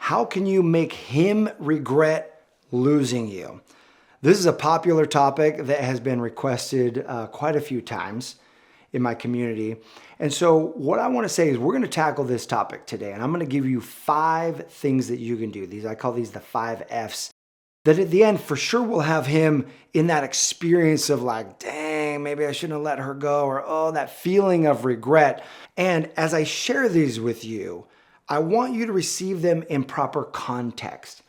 How can you make him regret losing you? This is a popular topic that has been requested quite a few times in my community. And so what I want to say is we're going to tackle this topic today, and I'm going to give you 5 things that you can do. I call these the 5 Fs, that at the end for sure will have him in that experience of like, dang, maybe I shouldn't have let her go, or oh, that feeling of regret. And as I share these with you, I want you to receive them in proper context.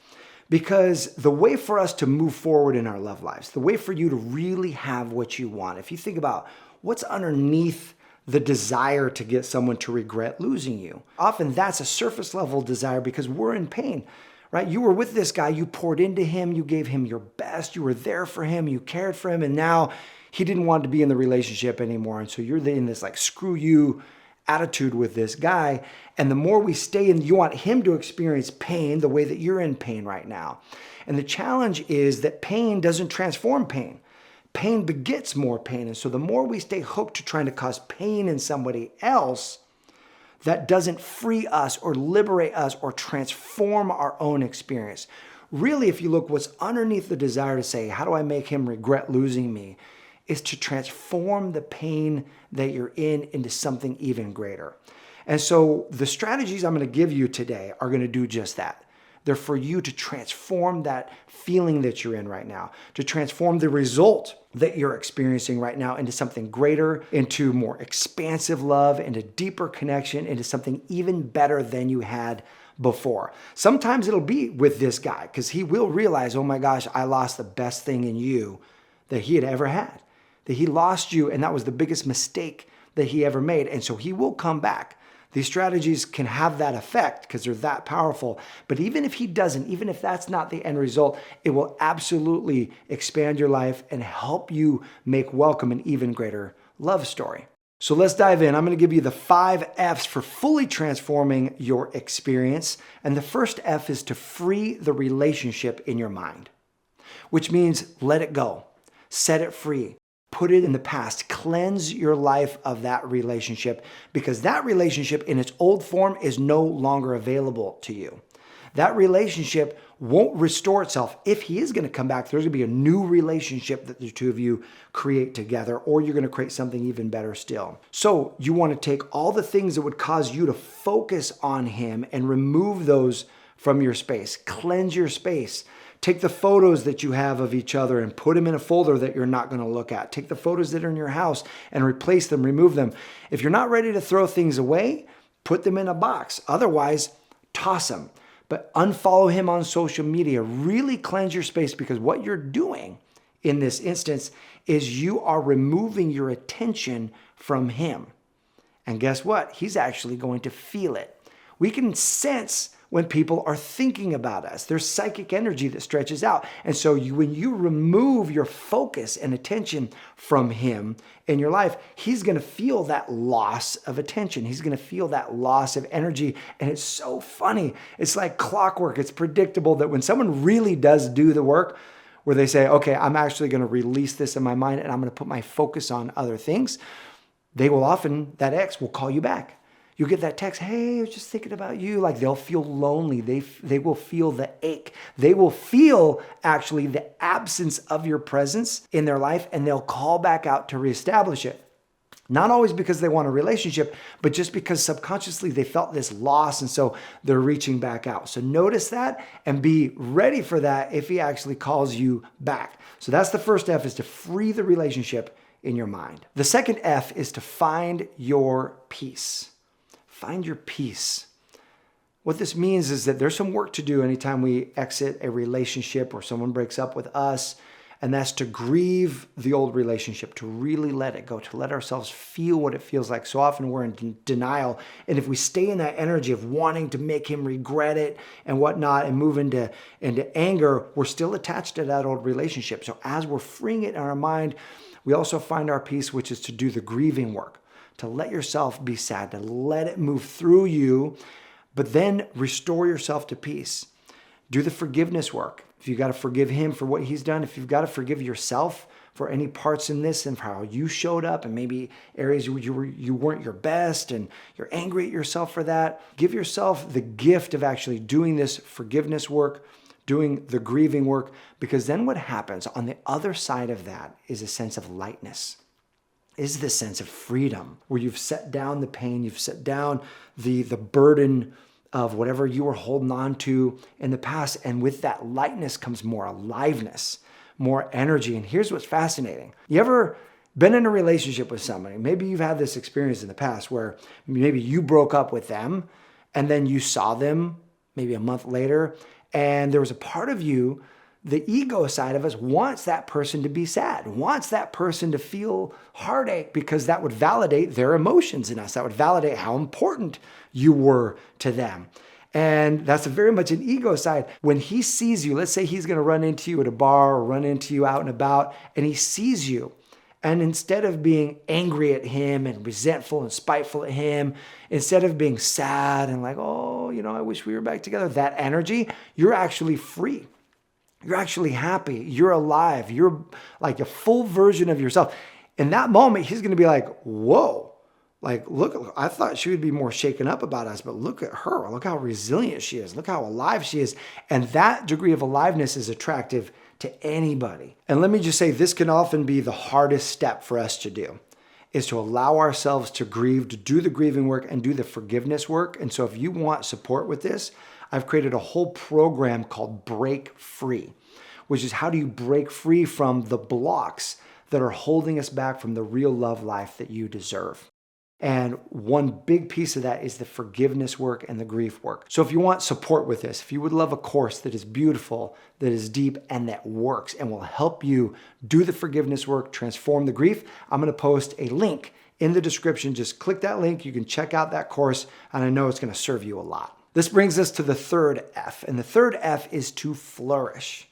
Because the way for us to move forward in our love lives, the way for you to really have what you want, if you think about what's underneath the desire to get someone to regret losing you, often that's a surface level desire because we're in pain, right? You were with this guy, you poured into him, you gave him your best, you were there for him, you cared for him, and now he didn't want to be in the relationship anymore. And so you're in this like, screw you attitude with this guy. And the more we stay in, you want him to experience pain the way that you're in pain right now. And the challenge is that pain doesn't transform pain. Pain begets more pain. And so the more we stay hooked to trying to cause pain in somebody else, that doesn't free us or liberate us or transform our own experience. Really, if you look what's underneath the desire to say, how do I make him regret losing me, is to transform the pain that you're in into something even greater. And so the strategies I'm going to give you today are going to do just that. They're for you to transform that feeling that you're in right now, to transform the result that you're experiencing right now into something greater, into more expansive love, into deeper connection, into something even better than you had before. Sometimes it'll be with this guy because he will realize, oh my gosh, I lost the best thing in you that he had ever had. That he lost you, and that was the biggest mistake that he ever made. And so he will come back. These strategies can have that effect because they're that powerful. But even if he doesn't, even if that's not the end result, it will absolutely expand your life and help you make welcome an even greater love story. So let's dive in. I'm going to give you the 5 Fs for fully transforming your experience. And the first F is to free the relationship in your mind, which means let it go, set it free. Put it in the past. Cleanse your life of that relationship because that relationship in its old form is no longer available to you. That relationship won't restore itself. If he is going to come back, there's going to be a new relationship that the two of you create together, or you're going to create something even better still. So you want to take all the things that would cause you to focus on him and remove those from your space. Cleanse your space. Take the photos that you have of each other and put them in a folder that you're not going to look at. Take the photos that are in your house and replace them, remove them. If you're not ready to throw things away, put them in a box. Otherwise, toss them. But unfollow him on social media. Really cleanse your space because what you're doing in this instance is you are removing your attention from him. And guess what? He's actually going to feel it. We can sense when people are thinking about us. There's psychic energy that stretches out. And so when you remove your focus and attention from him in your life, he's going to feel that loss of attention. He's going to feel that loss of energy. And it's so funny. It's like clockwork. It's predictable that when someone really does do the work, where they say, okay, I'm actually going to release this in my mind and I'm going to put my focus on other things, they will often, that ex will call you back. You'll get that text, hey, I was just thinking about you. Like they'll feel lonely. They will feel the ache. They will feel actually the absence of your presence in their life, and they'll call back out to reestablish it. Not always because they want a relationship, but just because subconsciously they felt this loss, and so they're reaching back out. So notice that and be ready for that if he actually calls you back. So that's the first F, is to free the relationship in your mind. The second F is to find your peace. Find your peace. What this means is that there's some work to do anytime we exit a relationship or someone breaks up with us, and that's to grieve the old relationship, to really let it go, to let ourselves feel what it feels like. So often we're in denial, and if we stay in that energy of wanting to make him regret it and whatnot and move into anger, we're still attached to that old relationship. So as we're freeing it in our mind, we also find our peace, which is to do the grieving work, to let yourself be sad, to let it move through you, but then restore yourself to peace. Do the forgiveness work. If you've got to forgive him for what he's done, if you've got to forgive yourself for any parts in this and for how you showed up and maybe areas where you weren't your best and you're angry at yourself for that. Give yourself the gift of actually doing this forgiveness work, doing the grieving work, because then what happens on the other side of that is a sense of lightness, is this sense of freedom where you've set down the pain, you've set down the burden of whatever you were holding on to in the past. And with that lightness comes more aliveness, more energy. And here's what's fascinating. You ever been in a relationship with somebody? Maybe you've had this experience in the past where maybe you broke up with them and then you saw them maybe a month later, and there was a part of you, the ego side of us, wants that person to be sad, wants that person to feel heartache, because that would validate their emotions in us. That would validate how important you were to them. And that's very much an ego side. When he sees you, let's say he's going to run into you at a bar or run into you out and about, and he sees you. And instead of being angry at him and resentful and spiteful at him, instead of being sad and like, oh, I wish we were back together, that energy, you're actually free. You're actually happy. You're alive. You're like a full version of yourself. In that moment, he's going to be like, whoa, like, look, I thought she would be more shaken up about us, but look at her. Look how resilient she is. Look how alive she is. And that degree of aliveness is attractive to anybody. And let me just say, this can often be the hardest step for us to do, is to allow ourselves to grieve, to do the grieving work and do the forgiveness work. And so if you want support with this, I've created a whole program called Break Free, which is how do you break free from the blocks that are holding us back from the real love life that you deserve. And one big piece of that is the forgiveness work and the grief work. So if you want support with this, if you would love a course that is beautiful, that is deep, and that works and will help you do the forgiveness work, transform the grief, I'm going to post a link in the description. Just click that link. You can check out that course, and I know it's going to serve you a lot. This brings us to the third F, and the third F is to flourish.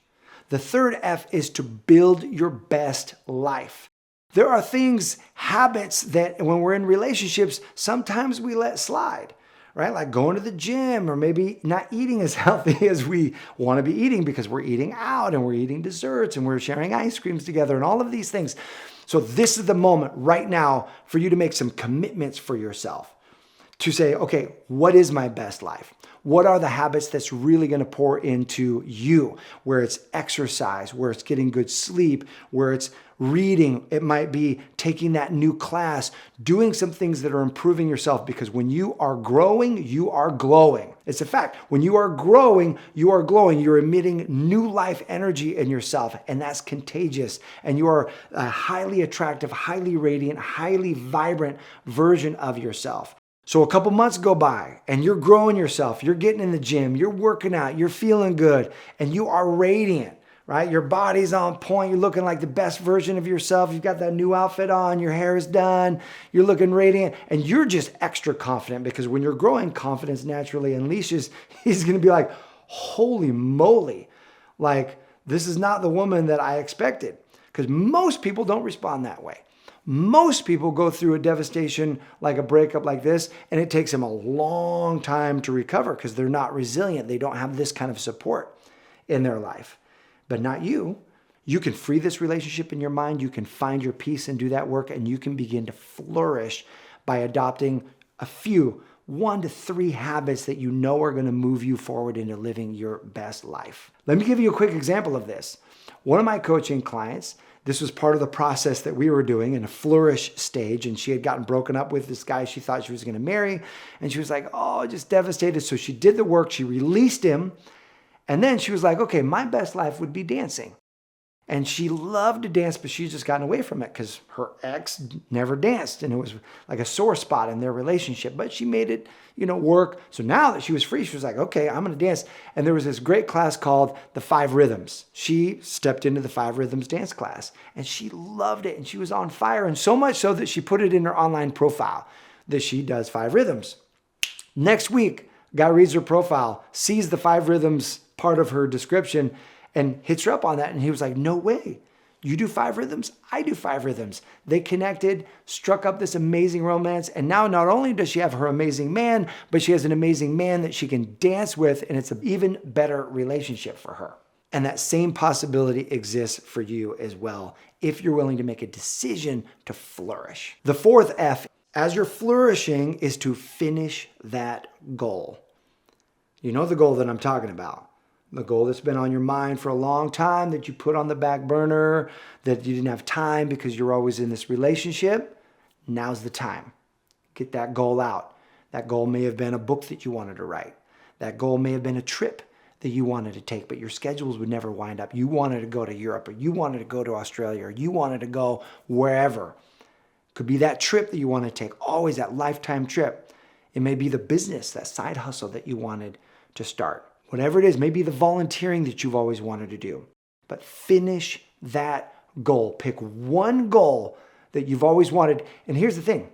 The third F is to build your best life. There are things, habits that when we're in relationships, sometimes we let slide, right? Like going to the gym or maybe not eating as healthy as we want to be eating because we're eating out and we're eating desserts and we're sharing ice creams together and all of these things. So this is the moment right now for you to make some commitments for yourself to say, okay, what is my best life? What are the habits that's really going to pour into you? Where it's exercise, where it's getting good sleep, where it's reading. It might be taking that new class, doing some things that are improving yourself, because when you are growing, you are glowing. It's a fact. When you are growing, you are glowing. You're emitting new life energy in yourself, and that's contagious. And you are a highly attractive, highly radiant, highly vibrant version of yourself. So a couple months go by and you're growing yourself, you're getting in the gym, you're working out, you're feeling good, and you are radiant, right? Your body's on point, you're looking like the best version of yourself, you've got that new outfit on, your hair is done, you're looking radiant, and you're just extra confident, because when you're growing, confidence naturally unleashes. He's going to be like, holy moly, like this is not the woman that I expected, because most people don't respond that way. Most people go through a devastation like a breakup like this, and it takes them a long time to recover because they're not resilient. They don't have this kind of support in their life. But not you. You can free this relationship in your mind. You can find your peace and do that work, and you can begin to flourish by adopting a few 1 to 3 habits that you know are going to move you forward into living your best life. Let me give you a quick example of this. One of my coaching clients, this was part of the process that we were doing in a flourish stage, and she had gotten broken up with this guy she thought she was going to marry, and she was like, oh, just devastated. So she did the work, she released him, and then she was like, okay, my best life would be dancing. And she loved to dance, but she's just gotten away from it because her ex never danced, and it was like a sore spot in their relationship. But she made it, work. So now that she was free, she was like, okay, I'm going to dance. And there was this great class called the 5 Rhythms. She stepped into the 5 Rhythms dance class, and she loved it, and she was on fire, and so much so that she put it in her online profile that she does 5 Rhythms. Next week, guy reads her profile, sees the 5 Rhythms part of her description, and hits her up on that. And he was like, no way. You do 5 Rhythms? I do 5 Rhythms. They connected, struck up this amazing romance. And now not only does she have her amazing man, but she has an amazing man that she can dance with. And it's an even better relationship for her. And that same possibility exists for you as well if you're willing to make a decision to flourish. The fourth F, as you're flourishing, is to finish that goal. You know the goal that I'm talking about. The goal that's been on your mind for a long time, that you put on the back burner, that you didn't have time because you're always in this relationship. Now's the time. Get that goal out. That goal may have been a book that you wanted to write. That goal may have been a trip that you wanted to take, but your schedules would never wind up. You wanted to go to Europe, or you wanted to go to Australia, or you wanted to go wherever. Could be that trip that you want to take, always that lifetime trip. It may be the business, that side hustle that you wanted to start. Whatever it is, maybe the volunteering that you've always wanted to do. But finish that goal. Pick one goal that you've always wanted. And here's the thing.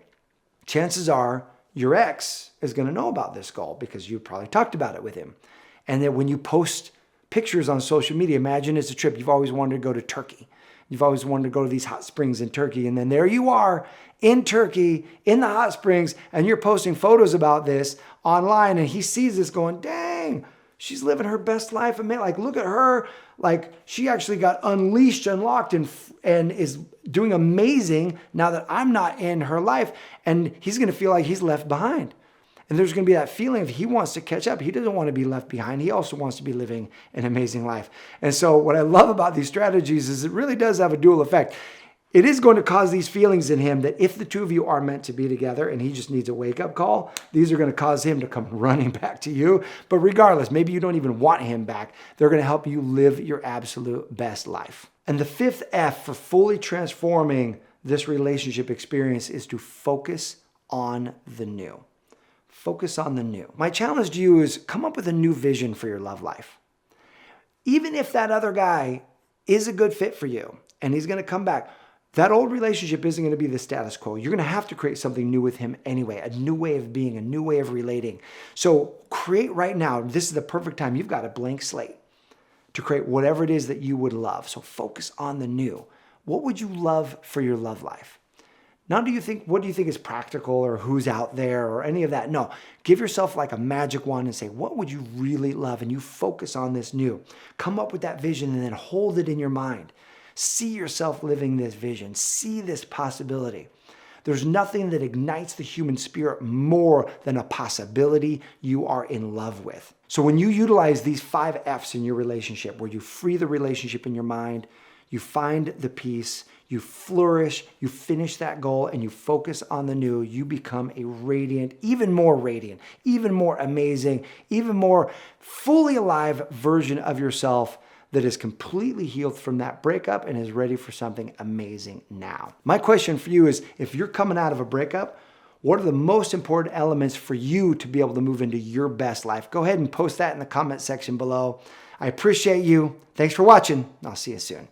Chances are your ex is going to know about this goal because you probably talked about it with him. And then when you post pictures on social media, imagine it's a trip. You've always wanted to go to Turkey. You've always wanted to go to these hot springs in Turkey. And then there you are in Turkey, in the hot springs, and you're posting photos about this online. And he sees this going, dang, she's living her best life. And man, like, look at her. Like, she actually got unleashed, unlocked, and is doing amazing now that I'm not in her life. And he's going to feel like he's left behind. And there's going to be that feeling of he wants to catch up. He doesn't want to be left behind. He also wants to be living an amazing life. And so what I love about these strategies is it really does have a dual effect. It is going to cause these feelings in him that if the two of you are meant to be together and he just needs a wake-up call, these are going to cause him to come running back to you. But regardless, maybe you don't even want him back. They're going to help you live your absolute best life. And the fifth F for fully transforming this relationship experience is to focus on the new. Focus on the new. My challenge to you is come up with a new vision for your love life. Even if that other guy is a good fit for you and he's going to come back, that old relationship isn't going to be the status quo. You're going to have to create something new with him anyway, a new way of being, a new way of relating. So create right now. This is the perfect time. You've got a blank slate to create whatever it is that you would love. So focus on the new. What would you love for your love life? Not what do you think is practical or who's out there or any of that. No, give yourself like a magic wand and say, what would you really love? And you focus on this new. Come up with that vision and then hold it in your mind. See yourself living this vision. See this possibility. There's nothing that ignites the human spirit more than a possibility you are in love with. So when you utilize these 5 F's in your relationship, where you free the relationship in your mind, you find the peace, you flourish, you finish that goal, and you focus on the new, you become a radiant, even more amazing, even more fully alive version of yourself that is completely healed from that breakup and is ready for something amazing now. My question for you is, if you're coming out of a breakup, what are the most important elements for you to be able to move into your best life? Go ahead and post that in the comment section below. I appreciate you. Thanks for watching. I'll see you soon.